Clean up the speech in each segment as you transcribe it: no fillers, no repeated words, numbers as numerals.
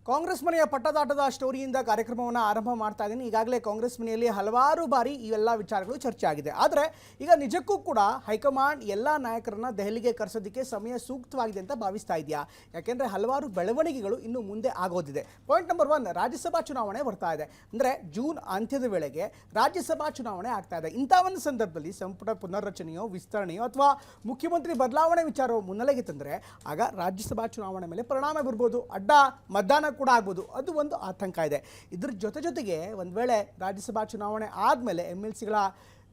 ಕಾಂಗ್ರೆಸ್ ಮನೆಯ ಪಟ್ಟದಾಟದ ಸ್ಟೋರಿಯಿಂದ ಕಾರ್ಯಕ್ರಮವನ್ನು ಆರಂಭ ಮಾಡ್ತಾ ಇದ್ದೀನಿ. ಈಗಾಗಲೇ ಕಾಂಗ್ರೆಸ್ ಮನೆಯಲ್ಲಿ ಹಲವಾರು ಬಾರಿ ಇವೆಲ್ಲ ವಿಚಾರಗಳು ಚರ್ಚೆ ಆಗಿದೆ. ಆದರೆ ಈಗ ನಿಜಕ್ಕೂ ಕೂಡ ಹೈಕಮಾಂಡ್ ಎಲ್ಲ ನಾಯಕರನ್ನ ದೆಹಲಿಗೆ ಕರೆಸೋದಕ್ಕೆ ಸಮಯ ಸೂಕ್ತವಾಗಿದೆ ಅಂತ ಭಾವಿಸ್ತಾ ಇದೆಯಾ? ಯಾಕೆಂದರೆ ಹಲವಾರು ಬೆಳವಣಿಗೆಗಳು ಇನ್ನು ಮುಂದೆ ಆಗೋದಿದೆ. ಪಾಯಿಂಟ್ ನಂಬರ್ 1, ರಾಜ್ಯಸಭಾ ಚುನಾವಣೆ ಬರ್ತಾ ಇದೆ. ಅಂದರೆ ಜೂನ್ ಅಂತ್ಯದ ವೇಳೆಗೆ ರಾಜ್ಯಸಭಾ ಚುನಾವಣೆ ಆಗ್ತಾ ಇದೆ. ಇಂಥ ಒಂದು ಸಂದರ್ಭದಲ್ಲಿ ಸಂಪುಟ ಪುನರ್ರಚನೆಯೋ ವಿಸ್ತರಣೆಯೋ ಅಥವಾ ಮುಖ್ಯಮಂತ್ರಿ ಬದಲಾವಣೆ ವಿಚಾರವು ಮುನ್ನೆಲೆಗೆ ತಂದರೆ ಆಗ ರಾಜ್ಯಸಭಾ ಚುನಾವಣೆ ಮೇಲೆ ಪರಿಣಾಮ ಬೀರ್ಬೋದು, ಅಡ್ಡ ಮತದಾನ ಕೂಡ ಆಗ್ಬೋದು. ಅದು ಒಂದು ಆತಂಕ ಇದೆ. ಇದ್ರ ಜೊತೆಗೆ ಒಂದು ವೇಳೆ ರಾಜ್ಯಸಭಾ ಚುನಾವಣೆ ಆದಮೇಲೆ MLCಗಳ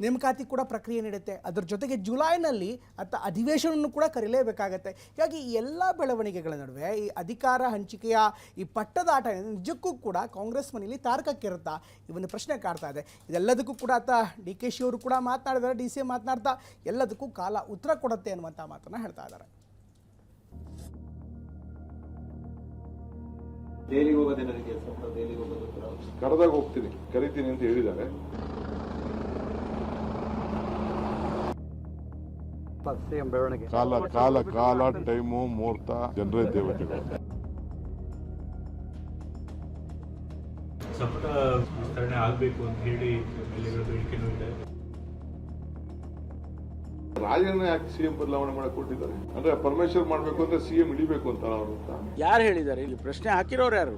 ನೇಮಕಾತಿ ಕೂಡ ಪ್ರಕ್ರಿಯೆ ನಡೆಯುತ್ತೆ. ಅದರ ಜೊತೆಗೆ ಜುಲೈನಲ್ಲಿ ಅಧಿವೇಶನವನ್ನು ಕೂಡ ಕರೀಲೇಬೇಕಾಗತ್ತೆ. ಹೀಗಾಗಿ ಈ ಎಲ್ಲ ಬೆಳವಣಿಗೆಗಳ ನಡುವೆ ಈ ಅಧಿಕಾರ ಹಂಚಿಕೆಯ ಈ ಪಟ್ಟದಾಟ ನಿಜಕ್ಕೂ ಕೂಡ ಕಾಂಗ್ರೆಸ್ ಮನೆಯಲ್ಲಿ ತಾರಕಕ್ಕಿರುತ್ತಾ? ಈ ಒಂದು ಪ್ರಶ್ನೆ ಕಾಡ್ತಾ ಇದೆ. ಇದೆಲ್ಲದಕ್ಕೂ ಕೂಡ DKಶಿ ಅವರು ಕೂಡ ಮಾತನಾಡಿದ್ದಾರೆ. DCM ಮಾತನಾಡ್ತಾ ಎಲ್ಲದಕ್ಕೂ ಕಾಲ ಉತ್ತರ ಕೊಡುತ್ತೆ ಅನ್ನುವಂಥ ಮಾತನ್ನು ಹೇಳ್ತಾ ಇದ್ದಾರೆ. ಕರೆದಾಗ ಹೋಗ್ತೀನಿ, ಕರಿತೀನಿ ಅಂತ ಹೇಳಿದ್ದಾರೆ. ಕಾಲ ಕಾಲ ಕಾಲ ಟೈಮು ಮುಹೂರ್ತ ಜನರೇ ದೇವತೆಗಳು. ಸಂಪುಟ ವಿಸ್ತರಣೆ ಆಗಬೇಕು ಅಂತ ಹೇಳಿ ಬೇಡಿಕೆನೂ ಇದೆ. ರಾಜನ ಯಾಕೆ CM ಬದಲಾವಣೆ ಮಾಡಕ್ ಕೊಟ್ಟಿದ್ದಾರೆ? ಅಂದ್ರೆ ಪರಮೇಶ್ವರ್ ಮಾಡ್ಬೇಕು ಅಂದ್ರೆ CM ಇಳಿಬೇಕು ಅಂತ ಅವರು ಯಾರು ಹೇಳಿದ್ದಾರೆ? ಇಲ್ಲಿ ಪ್ರಶ್ನೆ ಹಾಕಿರೋರು ಯಾರು?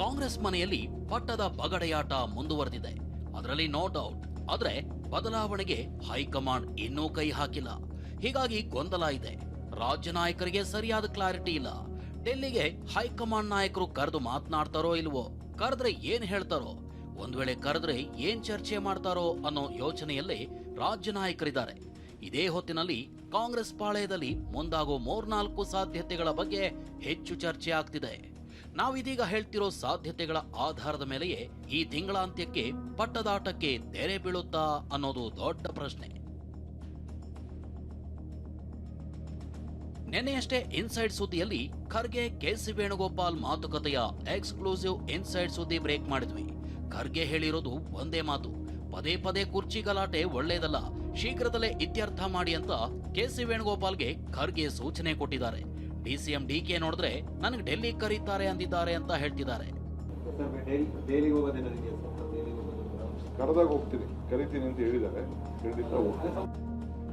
ಕಾಂಗ್ರೆಸ್ ಮನೆಯಲ್ಲಿ ಪಟ್ಟದ ಬಗಡೆಯಾಟ ಮುಂದುವರೆದಿದೆ, ಅದರಲ್ಲಿ ನೋ ಡೌಟ್. ಆದ್ರೆ ಬದಲಾವಣೆಗೆ ಹೈಕಮಾಂಡ್ ಇನ್ನೂ ಕೈ ಹಾಕಿಲ್ಲ. ಹೀಗಾಗಿ ಗೊಂದಲ ಇದೆ. ರಾಜ್ಯ ನಾಯಕರಿಗೆ ಸರಿಯಾದ ಕ್ಲಾರಿಟಿ ಇಲ್ಲ. ಡೆಲ್ಲಿಗೆ ಹೈಕಮಾಂಡ್ ನಾಯಕರು ಕರೆದು ಮಾತನಾಡ್ತಾರೋ ಇಲ್ವೋ, ಕರೆದ್ರೆ ಏನ್ ಹೇಳ್ತಾರೋ, ಒಂದ್ ವೇಳೆ ಕರೆದ್ರೆ ಏನ್ ಚರ್ಚೆ ಮಾಡ್ತಾರೋ ಅನ್ನೋ ಯೋಚನೆಯಲ್ಲಿ ರಾಜ್ಯ ನಾಯಕರಿದ್ದಾರೆ. ಇದೇ ಹೊತ್ತಿನಲ್ಲಿ ಕಾಂಗ್ರೆಸ್ ಪಾಳೆಯದಲ್ಲಿ ಮುಂದಾಗೋ 3-4 ಸಾಧ್ಯತೆಗಳ ಬಗ್ಗೆ ಹೆಚ್ಚು ಚರ್ಚೆ ಆಗ್ತಿದೆ. ನಾವಿದೀಗ ಹೇಳ್ತಿರೋ ಸಾಧ್ಯತೆಗಳ ಆಧಾರದ ಮೇಲೆಯೇ ಈ ತಿಂಗಳಾಂತ್ಯಕ್ಕೆ ಪಟ್ಟದಾಟಕ್ಕೆ ತೆರೆ ಬೀಳುತ್ತಾ ಅನ್ನೋದು ದೊಡ್ಡ ಪ್ರಶ್ನೆ. ನಿನ್ನೆಯಷ್ಟೇ ಇನ್ಸೈಡ್ ಸುದ್ದಿಯಲ್ಲಿ ಖರ್ಗೆ KC ವೇಣುಗೋಪಾಲ್ ಮಾತುಕತೆಯ ಎಕ್ಸ್ಕ್ಲೂಸಿವ್ ಇನ್ಸೈಡ್ ಸುದ್ದಿ ಬ್ರೇಕ್ ಮಾಡಿದ್ವಿ. ಖರ್ಗೆ ಹೇಳಿರೋದು ಒಂದೇ ಮಾತು, ಪದೇ ಪದೇ ಕುರ್ಚಿ ಗಲಾಟೆ ಒಳ್ಳೇದಲ್ಲ, ಶೀಘ್ರದಲ್ಲೇ ಇತ್ಯರ್ಥ ಮಾಡಿ ಅಂತ KC ವೇಣುಗೋಪಾಲ್ಗೆ ಖರ್ಗೆ ಸೂಚನೆ ಕೊಟ್ಟಿದ್ದಾರೆ. DCM DK ನೋಡಿದ್ರೆ ನನಗೆ ಡೆಲ್ಲಿ ಕರೀತಾರೆ ಅಂದಿದ್ದಾರೆ ಅಂತ ಹೇಳ್ತಿದ್ದಾರೆ. ಕರೆದಾಗ ಹೋಗ್ತೀನಿ, ಕರಿತೀನಿ ಅಂತ ಹೇಳಿದ್ದಾರೆ.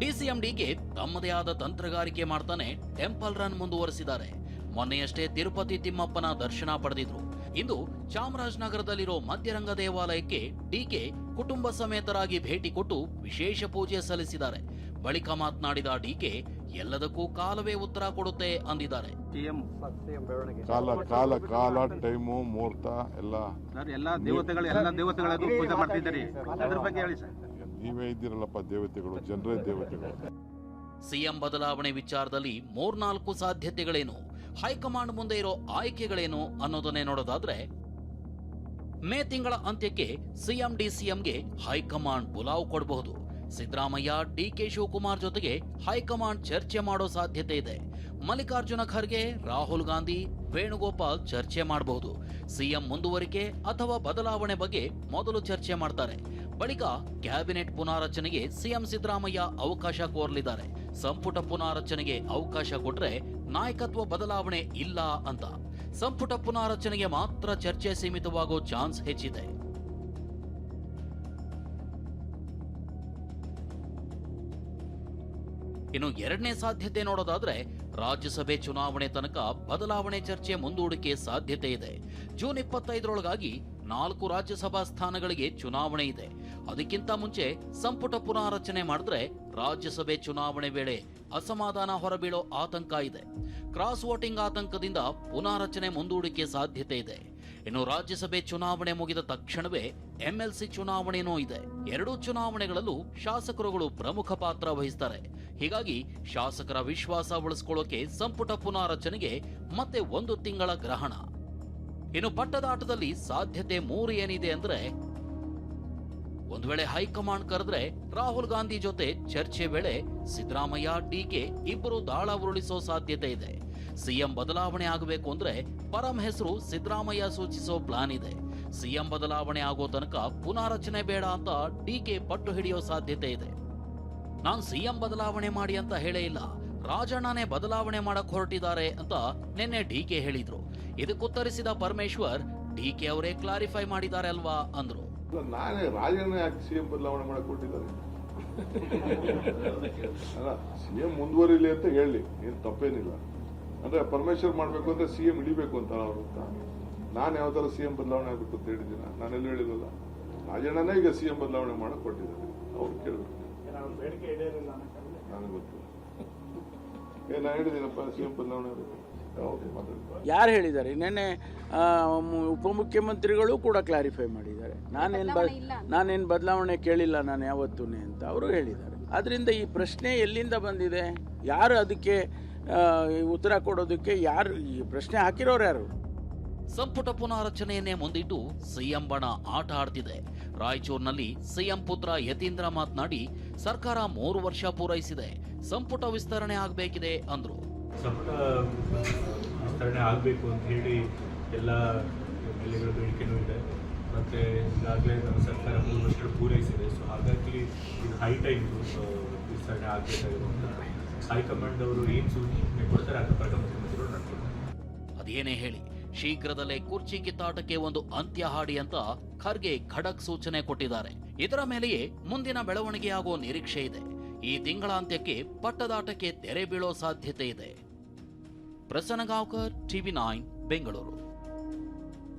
DCM DK ತಮ್ಮದೇ ಆದ ತಂತ್ರಗಾರಿಕೆ ಮಾಡ್ತಾನೆ ಟೆಂಪಲ್ ರನ್ ಮುಂದುವರೆಸಿದ್ದಾರೆ. ಮೊನ್ನೆಯಷ್ಟೇ ತಿರುಪತಿ ತಿಮ್ಮಪ್ಪನ ದರ್ಶನ ಪಡೆದಿದ್ರು. ಇಂದು ಚಾಮರಾಜನಗರದಲ್ಲಿರೋ ಮಧ್ಯರಂಗ ದೇವಾಲಯಕ್ಕೆ DK ಕುಟುಂಬ ಸಮೇತರಾಗಿ ಭೇಟಿ ಕೊಟ್ಟು ವಿಶೇಷ ಪೂಜೆ ಸಲ್ಲಿಸಿದ್ದಾರೆ. ಬಳಿಕ ಮಾತನಾಡಿದ DK ಎಲ್ಲದಕ್ಕೂ ಕಾಲವೇ ಉತ್ತರ ಕೊಡುತ್ತೆ ಅಂದಿದ್ದಾರೆ. ಕಾಲ ಕಾಲ ಕಾಲ ಟೈಮು ಮುಹೂರ್ತ ಎಲ್ಲ ದೇವತೆಗಳಿಗೂ ಪೂಜೆ ಮಾಡ್ತಿದ್ದಾರೆ. ಅದ್ರ ಬಗ್ಗೆ ಹೇಳಿ ಸರ್. ನೀವೇ ಇದ್ದೀರಲ್ಲಪ್ಪ ದೇವತೆಗಳು, ಜನರೇ ದೇವತೆಗಳು. CM ಬದಲಾವಣೆ ವಿಚಾರದಲ್ಲಿ 3-4 ಸಾಧ್ಯತೆಗಳೇನು, ಹೈಕಮಾಂಡ್ ಮುಂದೆ ಇರೋ ಆಯ್ಕೆಗಳೇನು ಅನ್ನೋದನ್ನೇ ನೋಡೋದಾದ್ರೆ, ಮೇ ತಿಂಗಳ ಅಂತ್ಯಕ್ಕೆ CM DCMಗೆ ಹೈಕಮಾಂಡ್ ಬುಲಾವ್ ಕೊಡಬಹುದು. ಸಿದ್ದರಾಮಯ್ಯ DK ಶಿವಕುಮಾರ್ ಜೊತೆಗೆ ಹೈಕಮಾಂಡ್ ಚರ್ಚೆ ಮಾಡೋ ಸಾಧ್ಯತೆ ಇದೆ. ಮಲ್ಲಿಕಾರ್ಜುನ ಖರ್ಗೆ, ರಾಹುಲ್ ಗಾಂಧಿ, ವೇಣುಗೋಪಾಲ್ ಚರ್ಚೆ ಮಾಡಬಹುದು. CM ಮುಂದುವರಿಕೆ ಅಥವಾ ಬದಲಾವಣೆ ಬಗ್ಗೆ ಮೊದಲು ಚರ್ಚೆ ಮಾಡ್ತಾರೆ. ಬಳಿಕ ಕ್ಯಾಬಿನೆಟ್ ಪುನಾರಚನೆಗೆ CM ಸಿದ್ದರಾಮಯ್ಯ ಅವಕಾಶ ಕೋರಲಿದ್ದಾರೆ. ಸಂಪುಟ ಪುನಾರಚನೆಗೆ ಅವಕಾಶ ಕೊಟ್ರೆ ನಾಯಕತ್ವ ಬದಲಾವಣೆ ಇಲ್ಲ ಅಂತ. ಸಂಪುಟ ಪುನಾರಚನೆಗೆ ಮಾತ್ರ ಚರ್ಚೆ ಸೀಮಿತವಾಗೋ ಚಾನ್ಸ್ ಹೆಚ್ಚಿದೆ. ಇನ್ನು ಎರಡನೇ ಸಾಧ್ಯತೆ ನೋಡೋದಾದ್ರೆ, ರಾಜ್ಯಸಭೆ ಚುನಾವಣೆ ತನಕ ಬದಲಾವಣೆ ಚರ್ಚೆ ಮುಂದೂಡಿಕೆ ಸಾಧ್ಯತೆ ಇದೆ. ಜೂನ್ 25ರೊಳಗಾಗಿ 4 ರಾಜ್ಯಸಭಾ ಸ್ಥಾನಗಳಿಗೆ ಚುನಾವಣೆ ಇದೆ. ಅದಕ್ಕಿಂತ ಮುಂಚೆ ಸಂಪುಟ ಪುನಾರಚನೆ ಮಾಡಿದ್ರೆ ರಾಜ್ಯಸಭೆ ಚುನಾವಣೆ ವೇಳೆ ಅಸಮಾಧಾನ ಹೊರಬೀಳೋ ಆತಂಕ ಇದೆ. ಕ್ರಾಸ್ ವೋಟಿಂಗ್ ಆತಂಕದಿಂದ ಪುನಾರಚನೆ ಮುಂದೂಡಿಕೆ ಸಾಧ್ಯತೆ ಇದೆ. ಇನ್ನು ರಾಜ್ಯಸಭೆ ಚುನಾವಣೆ ಮುಗಿದ ತಕ್ಷಣವೇ MLC ಚುನಾವಣೆನೂ ಇದೆ. ಎರಡೂ ಚುನಾವಣೆಗಳಲ್ಲೂ ಶಾಸಕರುಗಳು ಪ್ರಮುಖ ಪಾತ್ರ ವಹಿಸ್ತಾರೆ. ಹೀಗಾಗಿ ಶಾಸಕರ ವಿಶ್ವಾಸ ಉಳಿಸಿಕೊಳ್ಳೋಕೆ ಸಂಪುಟ ಪುನಾರಚನೆಗೆ ಮತ್ತೆ 1 ತಿಂಗಳ ಗ್ರಹಣ. ಇನ್ನು ಪಟ್ಟದಾಟದಲ್ಲಿ ಸಾಧ್ಯತೆ 3 ಏನಿದೆ ಅಂದ್ರೆ, ಒಂದ್ ವೇಳೆ ಹೈಕಮಾಂಡ್ ಕರೆದ್ರೆ ರಾಹುಲ್ ಗಾಂಧಿ ಜೊತೆ ಚರ್ಚೆ ವೇಳೆ ಸಿದ್ದರಾಮಯ್ಯ DK ಇಬ್ಬರು ದಾಳ ಉರುಳಿಸೋ ಸಾಧ್ಯತೆ ಇದೆ. CM ಬದಲಾವಣೆ ಆಗಬೇಕು ಅಂದ್ರೆ ಪರಂ ಹೆಸರು ಸಿದ್ದರಾಮಯ್ಯ ಸೂಚಿಸೋ ಪ್ಲಾನ್ ಇದೆ. CM ಬದಲಾವಣೆ ಆಗೋ ತನಕ ಪುನಾರಚನೆ ಬೇಡ ಅಂತ DK ಪಟ್ಟು ಹಿಡಿಯೋ ಸಾಧ್ಯತೆ ಇದೆ. ನಾನು CM ಬದಲಾವಣೆ ಮಾಡಿ ಅಂತ ಹೇಳೇ ಇಲ್ಲ, ರಾಜಣ್ಣನೇ ಬದಲಾವಣೆ ಮಾಡಕ್ ಹೊರಟಿದ್ದಾರೆ ಅಂತ ನಿನ್ನೆ ಡಿಕೆ ಹೇಳಿದ್ರು. ಇದಕ್ಕುತ್ತರಿಸಿದ ಪರಮೇಶ್ವರ್, ಡಿಕೆ ಅವರೇ ಕ್ಲಾರಿಫೈ ಮಾಡಿದ್ದಾರೆ ಅಲ್ವಾ ಅಂದ್ರು. ನಾನೇ ರಾಜಣ್ಣ ಯಾಕೆ ಸಿಎಂ ಬದಲಾವಣೆ ಮಾಡಕ್ ಕೊಟ್ಟಿದ್ದಾರೆ? ಅಲ್ಲ, ಸಿಎಂ ಮುಂದುವರಿಲಿ ಅಂತ ಹೇಳಿ, ಏನ್ ತಪ್ಪೇನಿಲ್ಲ. ಅಂದ್ರೆ ಪರಮೇಶ್ವರ್ ಮಾಡ್ಬೇಕು ಅಂದ್ರೆ ಸಿಎಂ ಇಳಿಬೇಕು ಅಂತ ಅವ್ರು ಅಂತ. ನಾನು ಯಾವ ತರ ಸಿಎಂ ಬದಲಾವಣೆ ಆಗ್ಬೇಕು ಅಂತ ಹೇಳಿದ್ದೀನ? ನಾನೆಲ್ಲೂ ಹೇಳಿಲ್ಲ. ರಾಜಣ್ಣನೇ ಈಗ ಸಿಎಂ ಬದಲಾವಣೆ ಮಾಡಕ್ ಕೊಟ್ಟಿದ್ದಾರೆ. ಅವ್ರು ಕೇಳ್ಬೇಕು, ನನಗೆ ಗೊತ್ತಿಲ್ಲ. ನಾ ಹೇಳಿದ್ದೀನಪ್ಪ ಸಿಎಂ ಬದಲಾವಣೆ ಆಗಬೇಕು. ಯಾರು ಹೇಳಿದ್ದಾರೆ? ನಿನ್ನೆ ಉಪಮುಖ್ಯಮಂತ್ರಿಗಳು ಕೂಡ ಕ್ಲಾರಿಫೈ ಮಾಡಿದ್ದಾರೆ. ನಾನೇನು ಬದಲಾವಣೆ ಕೇಳಿಲ್ಲ ನಾನು ಯಾವತ್ತೂ ಅಂತ ಅವರು ಹೇಳಿದ್ದಾರೆ. ಆದ್ರಿಂದ ಈ ಪ್ರಶ್ನೆ ಎಲ್ಲಿಂದ ಬಂದಿದೆ? ಯಾರು ಅದಕ್ಕೆ ಉತ್ತರ ಕೊಡೋದಕ್ಕೆ ಯಾರು ಈ ಪ್ರಶ್ನೆ ಹಾಕಿರೋರು ಯಾರು? ಸಂಪುಟ ಪುನಾರಚನೆಯನ್ನೇ ಮುಂದಿಟ್ಟು ಸಿಎಂ ಬಣ ಆಟ ಆಡ್ತಿದೆ. ರಾಯಚೂರಿನಲ್ಲಿ ಸಿಎಂ ಪುತ್ರ ಯತೀಂದ್ರ ಮಾತನಾಡಿ, ಸರ್ಕಾರ 3 ವರ್ಷ ಪೂರೈಸಿದೆ, ಸಂಪುಟ ವಿಸ್ತರಣೆ ಆಗಬೇಕಿದೆ ಅಂದ್ರು. ಸಂಪುಟ ವಿಸ್ತರಣೆ ಆಗಬೇಕು ಅಂತ ಹೇಳಿ ಎಲ್ಲ ಎಮ್ಮೆಲ್ಲೆಗಳ ಬೇಡಿಕೆನೂ ಇದೆ. ಮತ್ತೆ ಈಗಾಗಲೇ ನಮ್ಮ ಸರ್ಕಾರ 3 ವರ್ಷಗಳು ಪೂರೈಸಿದೆ. ಸೊ ಹಾಗಾಗಿ ಇದು ಹೈ ಟೈಮ್ ವಿಸ್ತರಣೆ ಆಗಬೇಕಾಗಿರುವಂಥದ್ದು. ಹೈಕಮಾಂಡ್ ಅವರು ಏನು ಸೂಚನೆ ಕೊಡ್ತಾರೆ ಅದ್ರ ಪ್ರಕಾರ ಮುಖ್ಯಮಂತ್ರಿಗಳು ನಡ್ಕೊಳ್ತಾರೆ. ಅದೇನೇ ಹೇಳಿ, ಶೀಘ್ರದಲ್ಲೇ ಕುರ್ಚಿ ಕಿತ್ತಾಟಕ್ಕೆ ಒಂದು ಅಂತ್ಯ ಹಾಡಿ ಅಂತ ಖರ್ಗೆ ಖಡಕ್ ಸೂಚನೆ ಕೊಟ್ಟಿದ್ದಾರೆ. ಇದರ ಮೇಲೆಯೇ ಮುಂದಿನ ಬೆಳವಣಿಗೆಯಾಗುವ ನಿರೀಕ್ಷೆ ಇದೆ. ಈ ತಿಂಗಳಾಂತ್ಯಕ್ಕೆ ಪಟ್ಟದಾಟಕ್ಕೆ ತೆರೆ ಬೀಳೋ ಸಾಧ್ಯತೆ ಇದೆ. ಪ್ರಸನ್ನ ಗಾಂವ್ಕರ್, TV9 ಬೆಂಗಳೂರು.